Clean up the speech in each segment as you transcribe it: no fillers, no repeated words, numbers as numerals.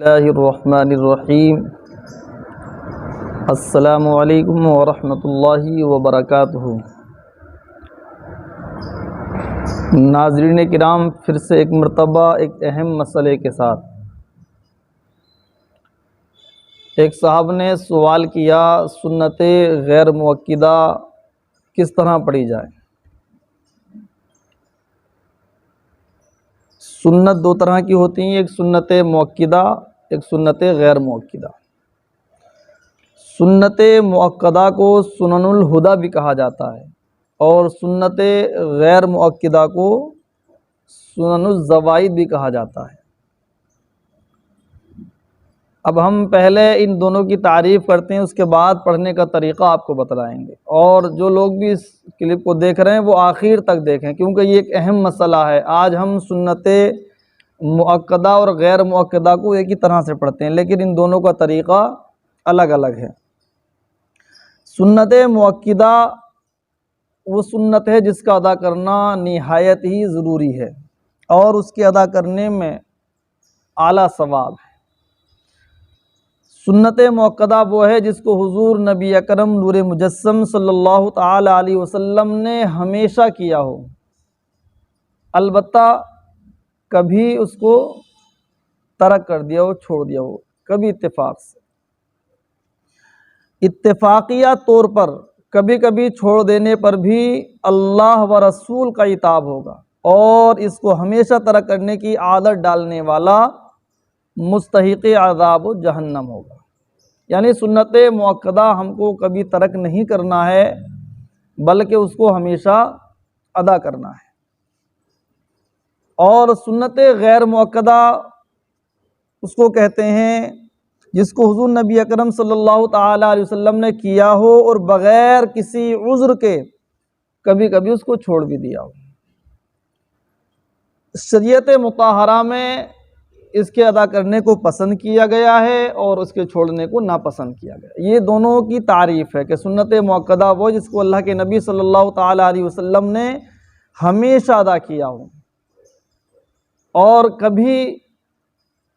اللہ الرحمن الرحیم۔ السلام علیکم ورحمۃ اللہ وبرکاتہ۔ ناظرین کرام، پھر سے ایک مرتبہ ایک اہم مسئلے کے ساتھ ایک صاحب نے سوال کیا، سنت غیر مؤکدہ کس طرح پڑھی جائے؟ سنت دو طرح کی ہوتی ہیں، ایک سنت مؤکدہ، ایک سنت غیر مؤکدہ۔ سنت مؤکدہ کو سنن الہدیٰ بھی کہا جاتا ہے اور سنت غیر مؤکدہ کو سنن الزوائد بھی کہا جاتا ہے۔ اب ہم پہلے ان دونوں کی تعریف کرتے ہیں، اس کے بعد پڑھنے کا طریقہ آپ کو بتلائیں گے، اور جو لوگ بھی اس کلپ کو دیکھ رہے ہیں وہ آخر تک دیکھیں، کیونکہ یہ ایک اہم مسئلہ ہے۔ آج ہم سنت مؤکدہ اور غیر مؤکدہ کو ایک ہی طرح سے پڑھتے ہیں، لیکن ان دونوں کا طریقہ الگ الگ ہے۔ سنت مؤکدہ وہ سنت ہے جس کا ادا کرنا نہایت ہی ضروری ہے اور اس کے ادا کرنے میں اعلیٰ ثواب ہے۔ سنت مؤکدہ وہ ہے جس کو حضور نبی اکرم نور مجسم صلی اللہ تعالی علیہ وسلم نے ہمیشہ کیا ہو، البتہ کبھی اس کو ترک کر دیا ہو، چھوڑ دیا ہو، کبھی اتفاق سے، اتفاقیہ طور پر کبھی کبھی چھوڑ دینے پر بھی اللہ و رسول کا عتاب ہوگا، اور اس کو ہمیشہ ترک کرنے کی عادت ڈالنے والا مستحق عذاب و جہنم ہوگا۔ یعنی سنت مؤکدہ ہم کو کبھی ترک نہیں کرنا ہے، بلکہ اس کو ہمیشہ ادا کرنا ہے۔ اور سنت غیر مؤکدہ اس کو کہتے ہیں جس کو حضور نبی اکرم صلی اللہ تعالی علیہ وسلم نے کیا ہو اور بغیر کسی عذر کے کبھی کبھی اس کو چھوڑ بھی دیا ہو۔ شریعت مطہرہ میں اس کے ادا کرنے کو پسند کیا گیا ہے اور اس کے چھوڑنے کو ناپسند کیا گیا۔ یہ دونوں کی تعریف ہے کہ سنت مؤکدہ وہ جس کو اللہ کے نبی صلی اللہ تعالی علیہ وسلم نے ہمیشہ ادا کیا ہو اور کبھی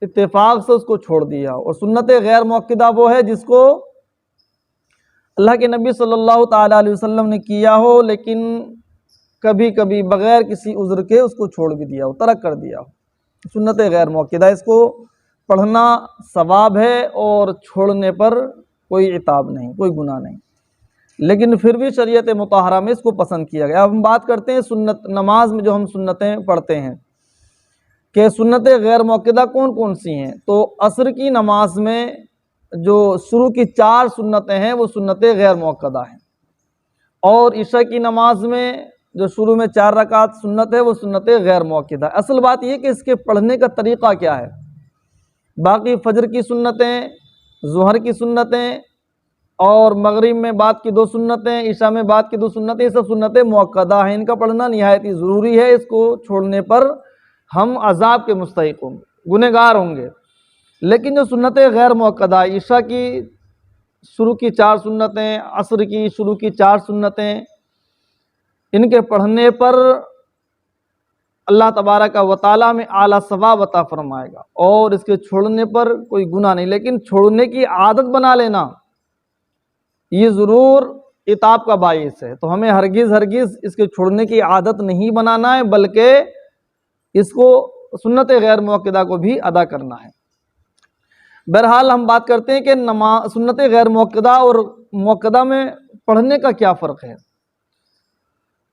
اتفاق سے اس کو چھوڑ دیا ہو، اور سنت غیر مؤکدہ وہ ہے جس کو اللہ کے نبی صلی اللہ تعالی علیہ وسلم نے کیا ہو لیکن کبھی کبھی بغیر کسی عذر کے اس کو چھوڑ بھی دیا ہو، ترک کر دیا ہو۔ سنت غیر مؤکدہ، اس کو پڑھنا ثواب ہے اور چھوڑنے پر کوئی عتاب نہیں، کوئی گناہ نہیں، لیکن پھر بھی شریعت مطہرہ میں اس کو پسند کیا گیا۔ اب ہم بات کرتے ہیں سنت نماز میں جو ہم سنتیں پڑھتے ہیں کہ سنت غیر مؤکدہ کون کون سی ہیں۔ تو عصر کی نماز میں جو شروع کی 4 سنتیں ہیں وہ سنت غیر مؤکدہ ہیں، اور عشاء کی نماز میں جو شروع میں 4 رکعت سنت ہے وہ سنت غیر مؤکدہ ہے۔ اصل بات یہ کہ اس کے پڑھنے کا طریقہ کیا ہے۔ باقی فجر کی سنتیں، ظہر کی سنتیں اور مغرب میں بعد کی 2 سنتیں، عشاء میں بعد کی 2 سنتیں، یہ سب سنتیں مؤکدہ ہیں، ان کا پڑھنا نہایت ہی ضروری ہے۔ اس کو چھوڑنے پر ہم عذاب کے مستحق ہوں گے، گنہگار ہوں گے۔ لیکن جو سنت غیر مؤکدہ، عشاء کی شروع کی 4 سنتیں، عصر کی شروع کی 4 سنتیں، ان کے پڑھنے پر اللہ تبارک و تعالیٰ میں اعلیٰ ثواب عطا فرمائے گا، اور اس کے چھوڑنے پر کوئی گناہ نہیں، لیکن چھوڑنے کی عادت بنا لینا یہ ضرور عتاب کا باعث ہے۔ تو ہمیں ہرگز اس کے چھوڑنے کی عادت نہیں بنانا ہے، بلکہ اس کو سنت غیر مؤکدہ کو بھی ادا کرنا ہے۔ بہرحال ہم بات کرتے ہیں کہ سنت غیر مؤکدہ اور مؤکدہ میں پڑھنے کا کیا فرق ہے۔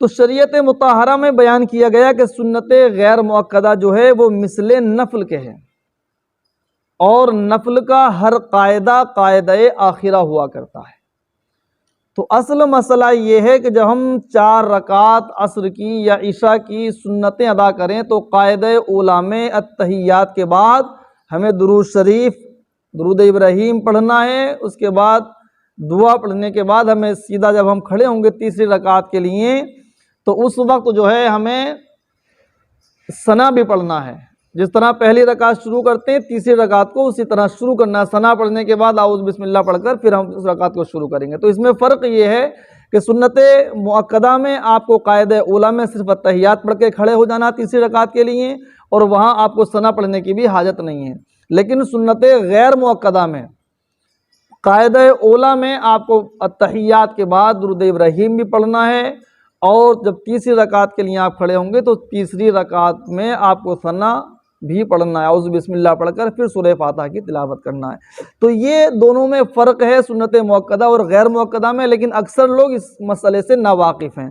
تو شریعت مطہرہ میں بیان کیا گیا کہ سنت غیر مؤکدہ جو ہے وہ مثل نفل کے ہے، اور نفل کا ہر قاعدہ قاعدہ آخرہ ہوا کرتا ہے۔ تو اصل مسئلہ یہ ہے کہ جب ہم 4 رکعت عصر کی یا عشاء کی سنتیں ادا کریں تو قاعدہ اولیٰ میں التحیات کے بعد ہمیں درود شریف، درود ابراہیم پڑھنا ہے۔ اس کے بعد دعا پڑھنے کے بعد ہمیں سیدھا جب ہم کھڑے ہوں گے تیسری رکعت کے لیے تو اس وقت جو ہے ہمیں ثنا بھی پڑھنا ہے۔ جس طرح پہلی رکعت شروع کرتے ہیں تیسری رکعت کو اسی طرح شروع کرنا ہے، ثنا پڑھنے کے بعد اعوذ بسم اللہ پڑھ کر پھر ہم اس رکعت کو شروع کریں گے۔ تو اس میں فرق یہ ہے کہ سنت مؤکدہ میں آپ کو قاعدہ اولیٰ میں صرف التحیات پڑھ کے کھڑے ہو جانا تیسری رکعت کے لیے، اور وہاں آپ کو ثنا پڑھنے کی بھی حاجت نہیں ہے۔ لیکن سنت غیر مؤکدہ میں قاعدہ اولا میں آپ کو التحیات کے بعد درود ابراہیم بھی پڑھنا ہے، اور جب تیسری رکعت کے لیے آپ کھڑے ہوں گے تو تیسری رکعت میں آپ کو ثنا بھی پڑھنا ہے، اعوذ بسم اللہ پڑھ کر پھر سورہ فاتحہ کی تلاوت کرنا ہے۔ تو یہ دونوں میں فرق ہے سنت مؤکدہ اور غیر مؤکدہ میں، لیکن اکثر لوگ اس مسئلے سے ناواقف ہیں۔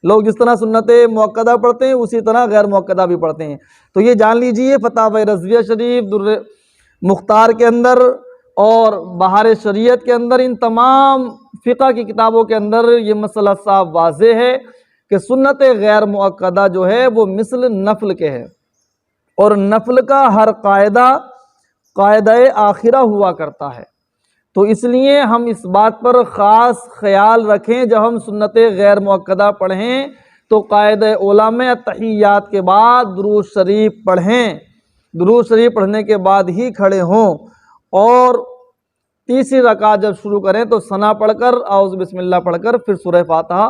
لوگ جس طرح سنت مؤکدہ پڑھتے ہیں اسی طرح غیر مؤکدہ بھی پڑھتے ہیں۔ تو یہ جان لیجئے فتاوی رضویہ شریف، در مختار کے اندر اور بہار شریعت کے اندر، ان تمام فقہ کی کتابوں کے اندر یہ مسئلہ صاف واضح ہے کہ سنت غیر مؤکدہ جو ہے وہ مثل نفل کے ہے، اور نفل کا ہر قاعدہ آخرہ ہوا کرتا ہے۔ تو اس لیے ہم اس بات پر خاص خیال رکھیں جب ہم سنت غیر مؤکدہ پڑھیں تو قاعدہ اولا میں التحیات کے بعد درود شریف پڑھیں، درود شریف پڑھنے کے بعد ہی کھڑے ہوں، اور تیسری رکعت جب شروع کریں تو ثنا پڑھ کر اعوذ بسم اللہ پڑھ کر پھر سورہ فاتحہ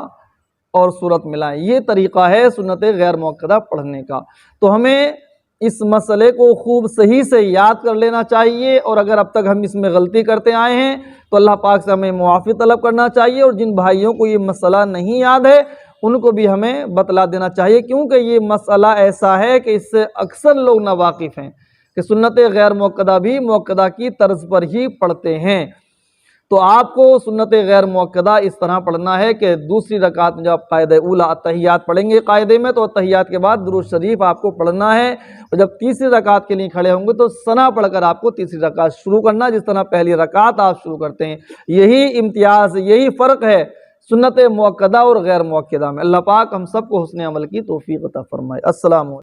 اور سورت ملائیں۔ یہ طریقہ ہے سنت غیر مؤکدہ پڑھنے کا۔ تو ہمیں اس مسئلے کو خوب صحیح سے یاد کر لینا چاہیے، اور اگر اب تک ہم اس میں غلطی کرتے آئے ہیں تو اللہ پاک سے ہمیں معافی طلب کرنا چاہیے، اور جن بھائیوں کو یہ مسئلہ نہیں یاد ہے ان کو بھی ہمیں بتلا دینا چاہیے، کیونکہ یہ مسئلہ ایسا ہے کہ اس سے اکثر لوگ ناواقف ہیں کہ سنت غیر مؤکدہ بھی مؤکدہ کی طرز پر ہی پڑھتے ہیں۔ تو آپ کو سنت غیر مؤکدہ اس طرح پڑھنا ہے کہ دوسری رکعت میں جب قاعدہ اولا التحیات پڑھیں گے قاعدے میں تو التحیات کے بعد درود شریف آپ کو پڑھنا ہے، اور جب تیسری رکعت کے لیے کھڑے ہوں گے تو ثنا پڑھ کر آپ کو تیسری رکعت شروع کرنا، جس طرح پہلی رکعت آپ شروع کرتے ہیں۔ یہی امتیاز، یہی فرق ہے سنت مؤکدہ اور غیر مؤکدہ میں۔ اللہ پاک ہم سب کو حسن عمل کی توفیق عطا فرمائے۔ السلام علیکم۔